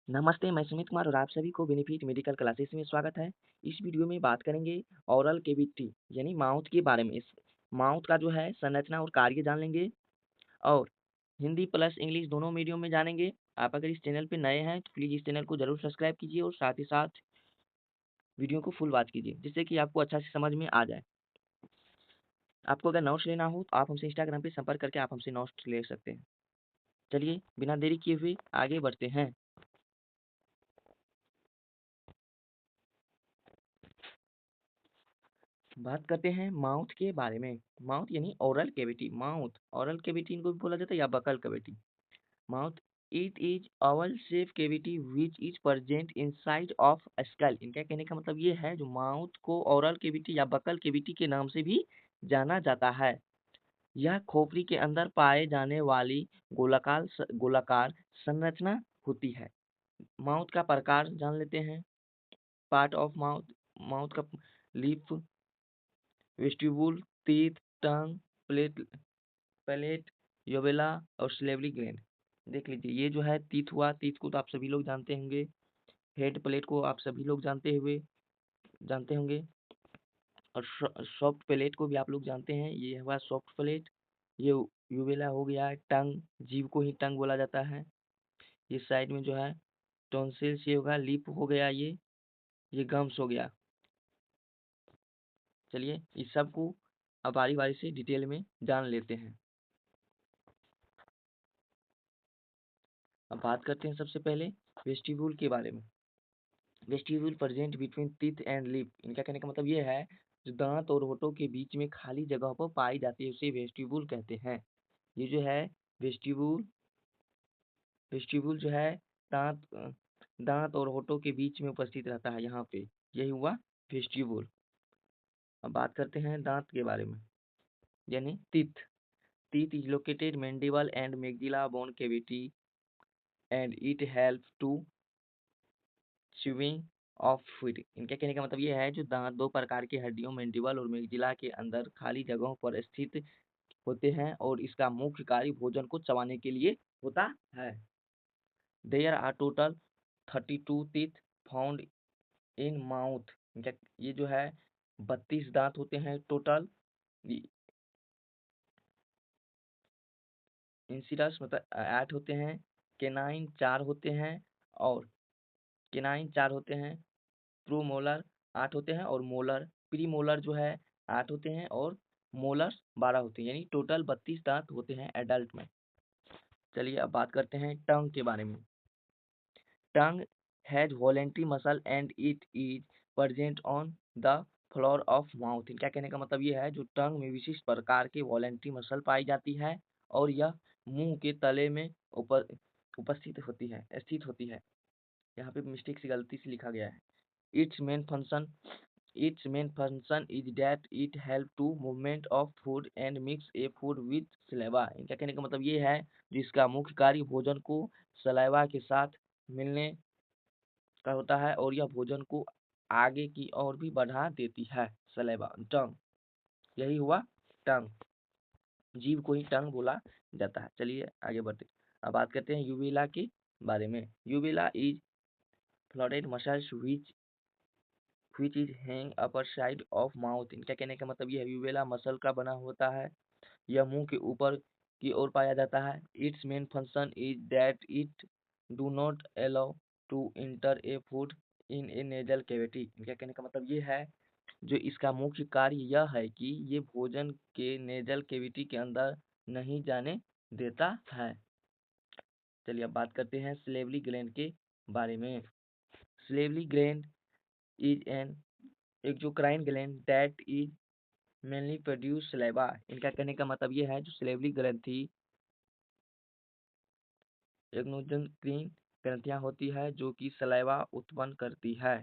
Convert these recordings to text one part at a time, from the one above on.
नमस्ते, मैं सुमित कुमार और आप सभी को बेनिफिट मेडिकल क्लासेस में स्वागत है। इस वीडियो में बात करेंगे ओरल कैविटी यानी माउथ के बारे में। इस माउथ का जो है संरचना और कार्य जान लेंगे और हिंदी प्लस इंग्लिश दोनों मीडियम में जानेंगे। आप अगर इस चैनल पे नए हैं तो प्लीज़ इस चैनल को जरूर सब्सक्राइब कीजिए और साथ ही साथ वीडियो को फुल वॉच कीजिए जिससे कि आपको अच्छा से समझ में आ जाए। आपको अगर नोट्स लेना हो तो आप हमसे इंस्टाग्राम पे संपर्क करके आप हमसे नोट्स ले सकते हैं। चलिए बिना देरी किए हुए आगे बढ़ते हैं। बात करते हैं माउथ के बारे में। माउथ यानी oral cavity. Mouth oral cavity इनको भी बोला जाता है या buccal cavity. Mouth it is Oval shape cavity which is present inside of skull. इनका कहने का मतलब ये है जो माउथ को ओरल कैविटी या बकल कैविटी के नाम से भी जाना जाता है। यह खोपड़ी के अंदर पाए जाने वाली गोलाकार संरचना होती है। माउथ का प्रकार जान लेते हैं। Part of mouth. माउथ का लिप, वेस्टिब्यूल, टीथ, टंग, पैलेट, योवेला और स्लेवरी ग्लैंड। देख लीजिए ये जो है टीथ हुआ। टीथ को तो आप सभी लोग जानते होंगे। हेड प्लेट को आप सभी लोग जानते होंगे और सॉफ्ट प्लेट को भी आप लोग जानते हैं। ये हुआ सॉफ्ट प्लेट। ये यूवेला हो गया। टंग, जीभ को ही टंग बोला जाता है। ये साइड में जो है टॉन्सिल्स ये होगा। लिप हो गया। ये गम्स हो गया। चलिए इस सब को अब बारी बारी से डिटेल में जान लेते हैं। अब बात करते हैं सबसे पहले वेस्टिब्यूल के बारे में। Vestibule present between teeth and lip. इनका कहने का मतलब ये है जो दांत और होठों के बीच में खाली जगह पर पाई जाती है उसे वेस्टिब्यूल कहते हैं। ये जो है वेस्टिब्यूल वेस्टिब्यूल जो है दांत दांत और होठों के बीच में उपस्थित रहता है यहाँ पे। यही हुआ वेस्टिब्यूल। अब बात करते हैं दांत के बारे में यानी teeth. Teeth is located mandible and maxilla bone cavity and it help to chewing of food. इनके कहने का मतलब ये है जो दांत दो प्रकार की हड्डियों मैंडिबल और मैक्सिला के अंदर खाली जगहों पर स्थित होते हैं और इसका मुख्य कार्य भोजन को चबाने के लिए होता है। There are total 32 teeth found in mouth. इनका ये जो है 32 दांत होते हैं टोटल। इंसिडस मतलब 8 होते हैं। केनाइन 4 होते हैं और केनाइन 4 होते हैं। प्रोमोलर 8 होते हैं और मोलर प्रीमोलर जो है 8 होते हैं और मोलर्स 12 होते हैं। यानी टोटल 32 दांत होते हैं एडल्ट में। चलिए अब बात करते हैं टंग के बारे में। Tongue has voluntary muscle and it is present on the floor of mouth. इनका कहने का मतलब ये है जो टंग में विशिष्ट प्रकार की वॉलेंट्री मसल पाई जाती है और यह मुंह के तले में उपस्थित होती है स्थित होती है। यहाँ पे मिस्टेक से गलती से लिखा गया है। Its main function its main function is that it help to movement of food and mix a food with saliva। इनका कहने का मतलब ये है जिसका मुख्य कार्य भोजन को सलाइवा के साथ मिलने का होता है और यह भोजन को आगे की ओर भी बढ़ा देती है। सलाइवा टंग। यही हुआ टंग। जीभ को ही टंग बोला जाता है। चलिए आगे बढ़ते अब बात करते हैं यूवेला के बारे में। Uvula is floored muscles which is hang upper side of mouth। इनका कहने का मतलब ये है यूवेला मसल का बना होता है। यह मुंह के ऊपर की ओर पाया जाता है। Its main function is that it do not allow to enter a food in a nasal cavity। इनका कहने का मतलब ये है जो इसका मुख्य कार्य यह है कि ये भोजन के नेजल कैविटी के अंदर नहीं जाने देता है। चलिए अब बात करते हैं स्लेवरी ग्लैंड के बारे में। Salivary gland is an exocrine gland that is mainly produce saliva. इनका कहने का मतलब ये है जो स्लेवरी ग्रंथि एक्सोक्राइन ग्रंथियां होती है जो कि सलाइवा उत्पन्न करती है।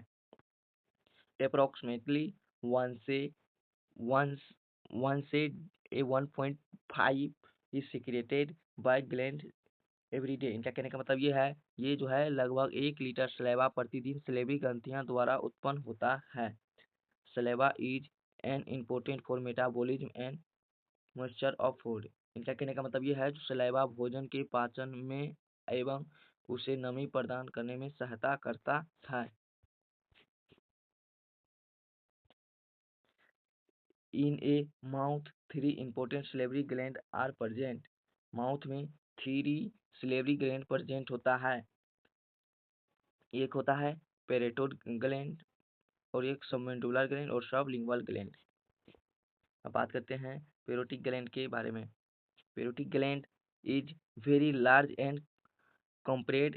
अप्रोक्सीमेटली वन से वन वन से 1.5 is secreted by gland every day. इनका कहने का मतलब ये है ये जो है लगभग 1 लीटर सलाइवा प्रतिदिन स्लेवरी ग्रंथियां द्वारा उत्पन्न होता है। Saliva is an important for metabolism and moisture of food. इनका कहने का मतलब ये है जो सलाइवा भोजन के पाचन में एवं उसे नमी प्रदान करने में सहायता करता है। In a mouth 3 important salivary gland are present. Mouth में 3 सिलेवरी ग्लैंड प्रेजेंट होता है। एक होता है पेरेटोड ग्लैंड और एक सबमेंडुलर ग्लैंड और सबलिंगुअल ग्लैंड। अब बात करते हैं पेरोटिक ग्लैंड के बारे में। पेरोटिक gland is very large and compared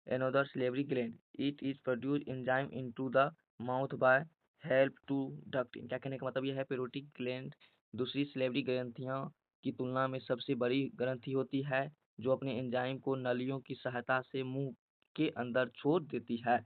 another salivary gland. It is produce enzyme into the mouth by help to duct। क्या कहने का मतलब यह है पेरोटिक ग्लैंड दूसरी सिलेवरी ग्रंथियों की तुलना में सबसे बड़ी ग्रंथि होती है जो अपने एंजाइम को नलियों की सहायता से मुंह के अंदर छोड़ देती है।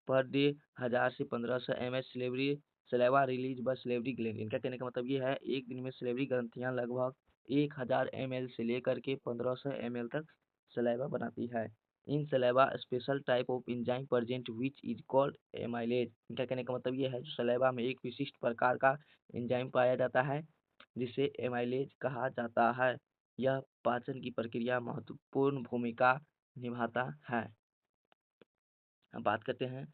पर डे 1000 से 1500 ml salivary saliva release by salivary gland. इनका कहने का मतलब ये है एक दिन में सिलेवरी ग्रंथियां लगभग 1000 ml से लेकर के 1500 ml तक सलाइवा बनाती है। इन saliva special type of enzyme present which is called amylase. इनका कहने का मतलब ये है जो सलाइवा में एक विशिष्ट प्रकार का एंजाइम पाया जाता है जिसे एमाइलेज कहा जाता है। यह पाचन की प्रक्रिया महत्वपूर्ण भूमिका निभाता है। अब बात करते हैं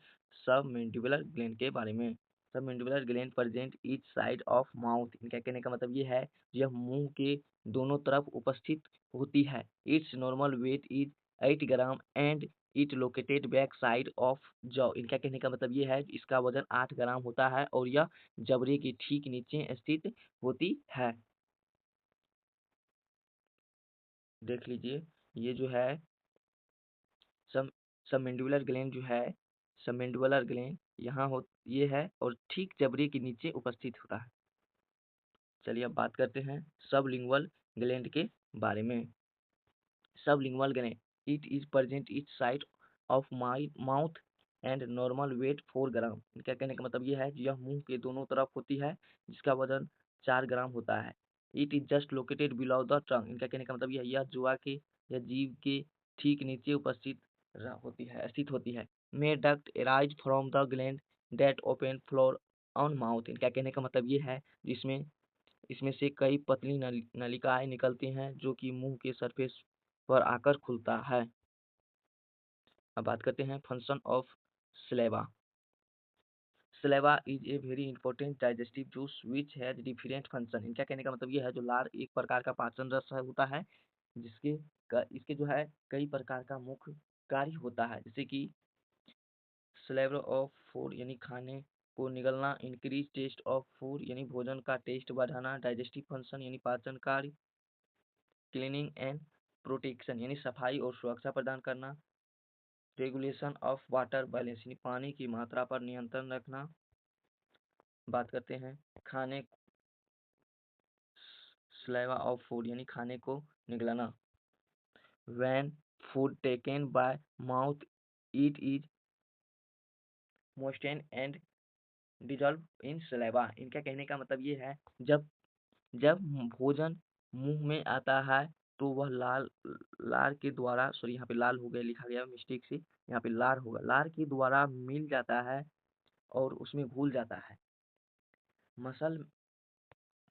सबमेंडिबुलर ग्लैंड के बारे में। Submandibular gland present each side of mouth. इनका कहने का मतलब ये है यह मुंह के दोनों तरफ उपस्थित होती है। It's normal weight is 8 gram and it located back side of jaw. इनका कहने का मतलब ये है इसका वजन 8 ग्राम होता है और यह जबड़े के ठीक नीचे स्थित होती है। देख लीजिए ये जो है सब सबमेंडिबुलर ग्लैंड जो है सबमेंडिबुलर ग्लैंड यहाँ हो ये है और ठीक जबड़े के नीचे उपस्थित होता है। चलिए अब बात करते हैं सबलिंगुअल ग्लैंड के बारे में। Sublingual gland it is present each side of my mouth and normal weight 4 ग्राम। इनका कहने का मतलब ये है यह मुंह के दोनों तरफ होती है जिसका वजन 4 ग्राम होता है। It is just located below the tongue. इनका कहने का मतलब यह जुआ के या जीभ के ठीक नीचे उपस्थित होती है स्थित होती है। May duct arise from the gland that open floor on mouth. इनका कहने का मतलब ये है जिसमें इसमें से कई पतली नलिकाएं निकलती हैं जो कि मुंह के सरफेस पर आकर खुलता है। अब बात करते हैं function of saliva. Saliva is a very important digestive juice which has different function. इनका कहने का मतलब ये है जो लार एक प्रकार का पाचन रस होता है जिसके इसके जो है कई प्रकार का मुख्य कार्य होता है जैसे कि फ्लेवर ऑफ फूड यानी खाने को निगलना, इंक्रीज टेस्ट ऑफ फूड यानी भोजन का टेस्ट बढ़ाना, डाइजेस्टिव फंक्शन यानी पाचन कार्य, क्लीनिंग एंड प्रोटेक्शन यानी सफाई और सुरक्षा प्रदान करना, रेगुलेशन ऑफ वाटर बैलेंस यानी पानी की मात्रा पर नियंत्रण रखना। बात करते हैं खाने स्लेवा ऑफ फूड यानी खाने को निगलना। When food taken by mouth it is moisten and dissolve in saliva. इनका कहने का मतलब ये है जब जब भोजन मुंह में आता है तो वह लाल लार के द्वारा सॉरी यहाँ पे लाल हो गया लिखा गया मिस्टेक से यहाँ पे लार होगा लार के द्वारा मिल जाता है और उसमें घुल जाता है। Muscle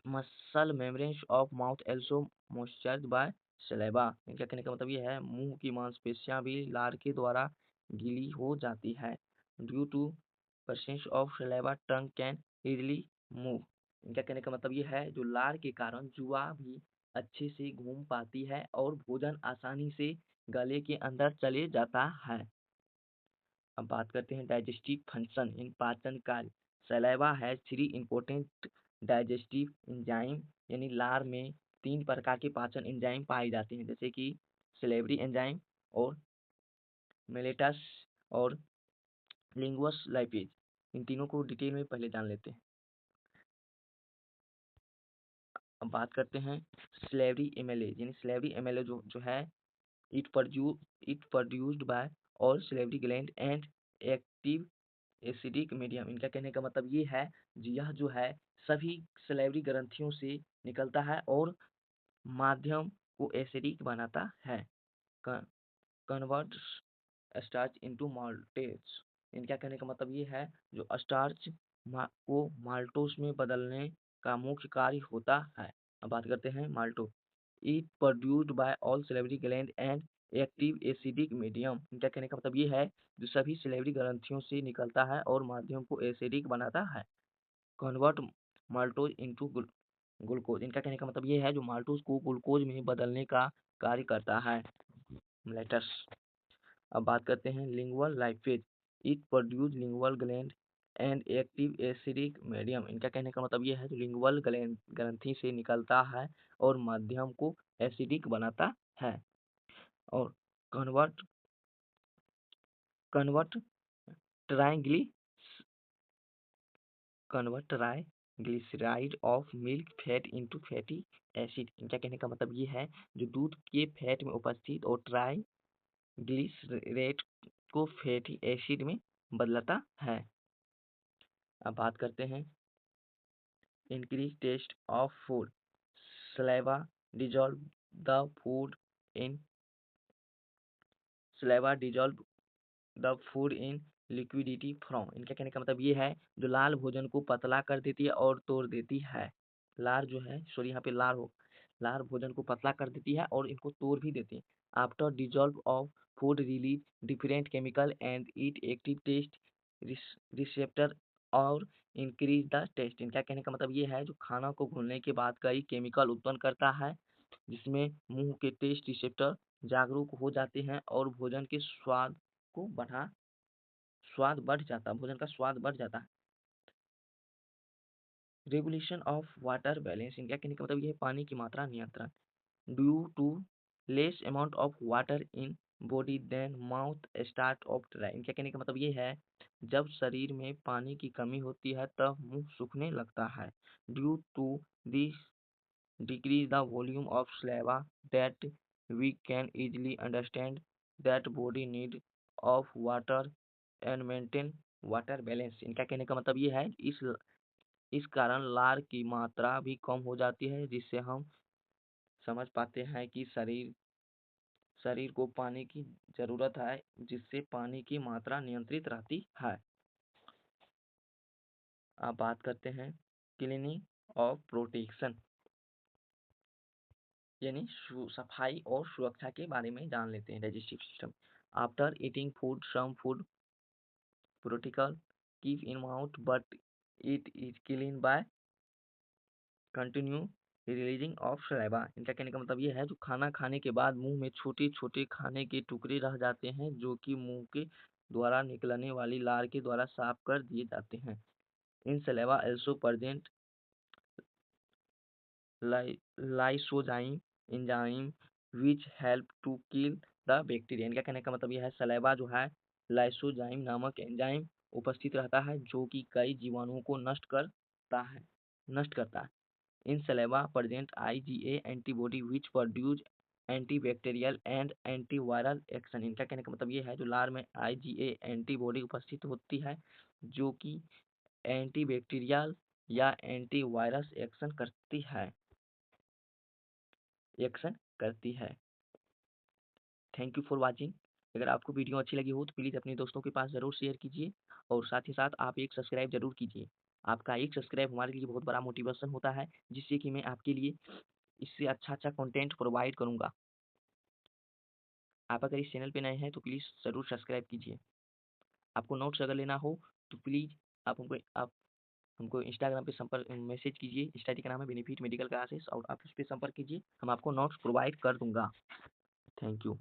muscle membranes of mouth also moistured by saliva. इनका कहने का मतलब ये है मुंह की मांसपेशियां भी लार के द्वारा गीली हो जाती है। Due to presence of saliva tongue can easily move. इनका कहने का मतलब ये है जो लार के कारण जुआ भी अच्छे से घूम पाती है और भोजन आसानी से गले के अंदर चले जाता है। अब बात करते हैं डाइजेस्टिव फंक्शन इन पाचन कार्य। Saliva has 3 important digestive enzyme यानी लार में 3 प्रकार के पाचन एंजाइम पाए जाते हैं जैसे कि सलेवरी एंजाइम और मेलेटस और लिंगुअस लाइपेज। इन तीनों को डिटेल में पहले जान लेते हैं। अब बात करते हैं स्लेवरी एमएलए यानी स्लेवरी एमएलए जो है इट प्रोड्यूस्ड बाय और salivary gland and active acidic medium. इनका कहने का मतलब ये है यह जो है सभी सलेवरी ग्रंथियों से निकलता है और माध्यम को एसिडिक बनाता है। Convert starch into maltase. इनका कहने का मतलब ये है जो स्टार्च को माल्टोस में बदलने का मुख्य कार्य होता है। अब बात करते हैं माल्टो। It produced by all salivary gland and active acidic medium. इनका कहने का मतलब ये है जो सभी सिलेवरी ग्रंथियों से निकलता है और माध्यम को एसिडिक बनाता है। Convert maltose into glucose. इनका कहने का मतलब ये है जो माल्टोज को ग्लूकोज में बदलने का कार्य करता है। लेटस। अब बात करते हैं lingual lipase. It produce lingual gland and active acidic medium. इनका कहने का मतलब ये है जो लिंगुअल ग्रंथि से निकलता है और माध्यम को एसिडिक बनाता है। और convert convert trigly triglyceride of milk fat into fatty acid. इनका कहने का मतलब ये है जो दूध के फैट में उपस्थित और ट्राइग्लिसरेट को फैटी एसिड में बदलता है। अब बात करते हैं increase taste of food. Saliva dissolve the food in liquidity from. इनका कहने का मतलब ये है जो लाल भोजन को पतला कर देती है और तोड़ देती है। लार जो है सॉरी यहाँ पे लार भोजन को पतला कर देती है और इनको तोड़ भी देती है। After dissolve of food release different chemical and it active taste receptor और इंक्रीज द टेस्ट। इनका कहने का मतलब ये है जो खाना को घुलने के बाद कई केमिकल उत्पन्न करता है जिसमें मुंह के टेस्ट रिसेप्टर जागरूक हो जाते हैं और भोजन के स्वाद बढ़ जाता है। भोजन का स्वाद बढ़ जाता है। Regulation of water balance. इनका कहने का मतलब ये है पानी की मात्रा नियंत्रण। Due to less amount of water in body then mouth start of dry. इनका कहने का मतलब ये है जब शरीर में पानी की कमी होती है तब मुंह सूखने लगता है। Due to this decrease the volume of saliva that we can easily understand that body need of water and maintain water balance। इनका कहने का मतलब ये है इस कारण लार की मात्रा भी कम हो जाती है जिससे हम समझ पाते हैं कि शरीर को पानी की जरूरत है जिससे पानी की मात्रा नियंत्रित रहती है। अब बात करते हैं क्लीनिंग ऑफ प्रोटेक्शन यानी सफाई और सुरक्षा के बारे में जान लेते हैं। Digestive system. After eating food some food particle keep in mouth but it is clean by continue releasing of saliva. इनका कहने का मतलब ये है जो खाना खाने के बाद मुंह में छोटे छोटे खाने के टुकड़े रह जाते हैं जो कि मुंह के द्वारा निकलने वाली लार के द्वारा साफ कर दिए जाते हैं। In saliva also present lysozyme enzyme which help to kill the bacteria. इनका कहने का मतलब यह है सलाइवा जो है लाइसोजाइम नामक एंजाइम उपस्थित रहता है जो कि कई जीवाणुओं को नष्ट करता है। इन saliva present IgA antibody which produce antibacterial and antiviral action. इनका कहने का मतलब ये है जो लार में IgA एंटीबॉडी उपस्थित होती है जो कि एंटीबैक्टीरियल या एंटीवायरस एक्शन करती है। Thank you for watching. अगर आपको वीडियो अच्छी लगी हो तो प्लीज़ अपने दोस्तों के पास ज़रूर शेयर कीजिए और साथ ही साथ आप एक सब्सक्राइब जरूर कीजिए। आपका एक सब्सक्राइब हमारे लिए बहुत बड़ा मोटिवेशन होता है जिससे कि मैं आपके लिए इससे अच्छा कंटेंट प्रोवाइड करूँगा। आप अगर इस चैनल पे नए हैं तो प्लीज़ ज़रूर सब्सक्राइब कीजिए। आपको नोट्स अगर लेना हो तो प्लीज़ आप हमको इंस्टाग्राम पे संपर्क मैसेज कीजिए। इंस्टा का नाम है बेनिफिट मेडिकल क्लासेस और आप उस पर संपर्क कीजिए। हम आपको नोट्स प्रोवाइड कर दूंगा। Thank you.